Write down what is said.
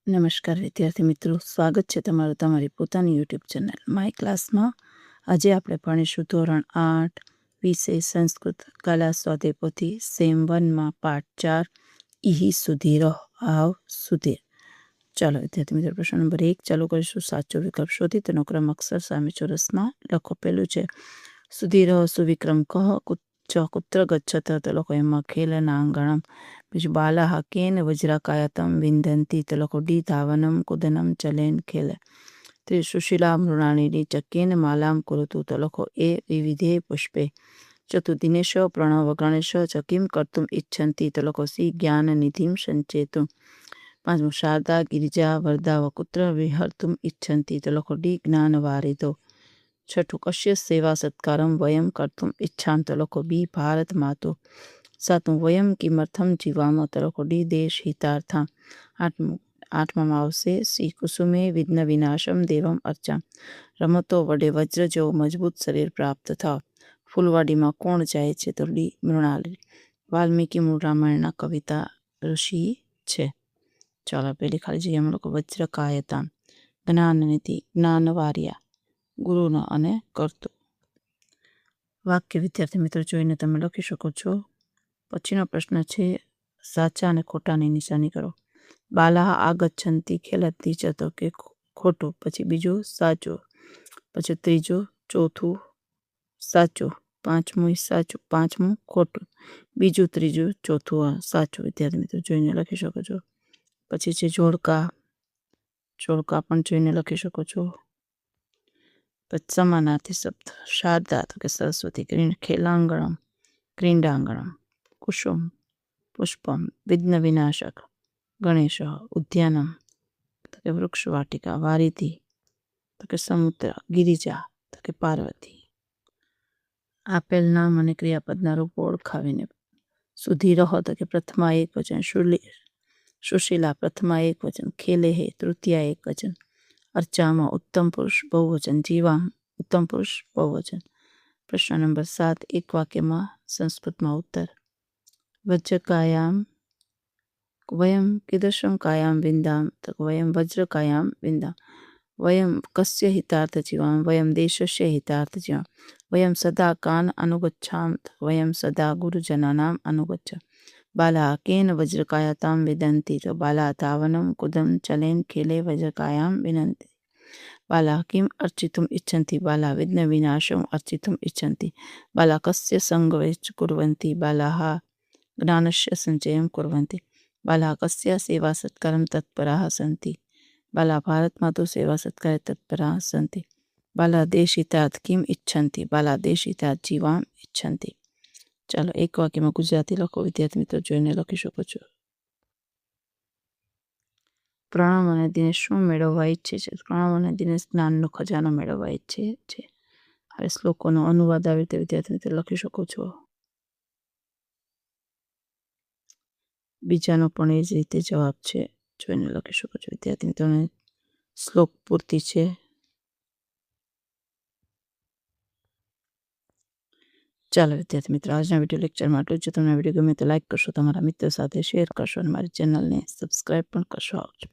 નમસ્કાર વિદ્યાર્થી મિત્રો, સ્વાગત છે તમારું તમારી પોતાની યુટ્યુબ ચેનલ માય ક્લાસમાં. આજે આપણે ભણીશું ધોરણ 8 વિષય સંસ્કૃત કલા સ્વાધ્યાય પોથી સેમ 1માં પાઠ 4 ઇહી સુધીર આવ સુધીર. ચાલો વિદ્યાર્થી મિત્રો, પ્રશ્ન નંબર 1 ચાલુ કરીશું. સાચો વિકલ્પ શોધી તેનો ક્રમ અક્ષર સામે ચોરસમાં લખો. પેલું છે સુધીર સુવિક્રમ કહ કુત્ર ગચ્છત, તો લખો એમાં ખેલનાંગણમ. બીજું બાલાહ કેન વજ્રકાયતમ વિંદંતી, તો લખો ડી ધાવનમ કુદનમ ચલેન ખેલે. ત્રીજું સુશીલા મૃણાલિની ચકેન માલામ કુરુતુ, તો લખો એ વિવિધે પુષ્પે. ચોથું દિનેશ પ્રણવ ગણેશ ચકીમ કર્તુમ ઇચ્છંતી, તો લખો સી જ્ઞાન નિધિમ સંચેતુમ. પાંચમું શારદા ગિરિજા વરદા વકુત્ર વિહર્તુમ ઇચ્છંતી, તો લખો ડી જ્ઞાન વારિદો. છઠ્ઠું કશ્ય સેવા સત્કારમ વયમ કર્તુમ ઇચ્છામ, તો લખો બી ભારત માતો. સાતમું વયમ કિમર્થમ જીવામ, તો લખો ડી દેશ હિતાર્થમ. આઠમામાં આવશે શ્રી કુસુમે વિઘ્ન વિનાશમ દેવમ અર્ચામ. રમતો વડે વજ્ર જેવું મજબૂત શરીર પ્રાપ્ત થાવ. ફૂલવાડીમાં કોણ જાય છે, તો ડી મૃણાલી. વાલ્મીકી મૂળ રામાયણના કવિતા ઋષિ છે. ચાલો પેલી ખાલી જગ્યામાં લોકો વજ્રકાયતામ જ્ઞાનનિધિ જ્ઞાનવાર્યા ગુરુનો અને કરતો. વાક્ય વિદ્યાર્થી મિત્રો જોઈને તમે લખી શકો છો. પછીનો પ્રશ્ન છે સાચા અને ખોટાની નિશાની કરો. બાલાહ આગચ્છંતી ખેલતી છે, તો કે ખોટું. પછી બીજું સાચું. પછી ત્રીજું, ચોથું સાચું, પાંચમું સાચું, પાંચમું ખોટું, બીજું, ત્રીજું, ચોથું સાચું. વિદ્યાર્થી મિત્રો જોઈને લખી શકો છો. પછી છે જોડકા. જોડકા પણ જોઈને લખી શકો છો. પછી સમાનાર્થી શબ્દ. શારદા તો કે સરસ્વતી, ખેલાંગણમ ક્રીડાંગણમ, કુસુમ પુષ્પમ, વિઘ્ન વિનાશક ગણેશ, ઉદ્યાનમ તો કે વૃક્ષ વાટિકા, વારિધિ તો કે સમુદ્ર, ગિરિજા તો કે પાર્વતી. આપેલ નામ અને ક્રિયાપદના રૂપો ઓળખાવીને. સુધીર તો કે પ્રથમા એક વચન, સુશીલા પ્રથમા એક વચન, ખેલે હે તૃતીયા એક વચન, અર્ચામાં ઉત્તમ પુરુષ બહુવચન, જીવામ ઉત્તમ પુરુષ બહુવચન. પ્રશ્ન નંબર 7 એક વાક્યમાં સંસ્કૃતમાં ઉત્તર. વજ્રકાયામ વયમ કીદૃશમ કાયામ વિંદામ, તો વયમ વજ્રકાયામ વિંદામ. વયમ કસ્ય હિતાર્થ જીવામ, વયમ દેશસ્ય હિતાર્થ જીવામ. વયમ સદા કાન અનુગચ્છામ, વયમ સદા ગુરુજનાનામ અનુગચ્છ. બાલા કેન વજ્રકાયતામ વિદંતી, તો બાલા ધાવનમ કુદમ ચલેન ખેલે વજ્રકાયામ વિનંતી. બાલા કિમ અર્ચિતુમ ઇચ્છન્તિ, બાલા વિઘ્ન વિનાશમ અર્ચિતુમ ઇચ્છન્તિ. બાલા કસ્ય સંગવેચ કુર્વન્તિ, બાલાહ જ્ઞાનસ્ય સંચયમ કુર્વન્તિ. બાલા કસ્ય સેવા સત્કારમ તત્પરાઃ સંતિ. બાલા ભારતમાં તો સેવા સત્કારે તત્પરાઃ સંતિ. બાલા દેશિતાર્થ કિમ ઇચ્છન્તિ, બાલા દેશિતાર્થ જીવામ ઇચ્છન્તિ. ચાલો એક વાક્યમાં ગુજરાતી લખો. વિદ્યાર્થી મિત્રો જોઈને લખી શકો છો. પ્રણવ અને દિનેશ શું મેળવવા ઈચ્છે છે? પ્રણવ અને દિનેશ જ્ઞાનનો ખજાનો મેળવવા ઈચ્છે છે. હવે શ્લોકોનો અનુવાદ આવી રીતે વિદ્યાર્થી મિત્રો લખી શકો છો. બીજાનો પણ એ જ રીતે જવાબ છે, જોઈને લખી શકો છો. વિદ્યાર્થી મિત્રોને શ્લોક પૂર્તિ છે. ચાલો વિદ્યાર્થી મિત્રો, આજના વિડીયો લેક્ચરમાં આટલું જ. જો તમને વિડીયો ગમે તો લાઈક કરશો, તમારા મિત્રો સાથે શેર કરશો અને મારી ચેનલને સબસ્ક્રાઈબ પણ કરશો. આવજો.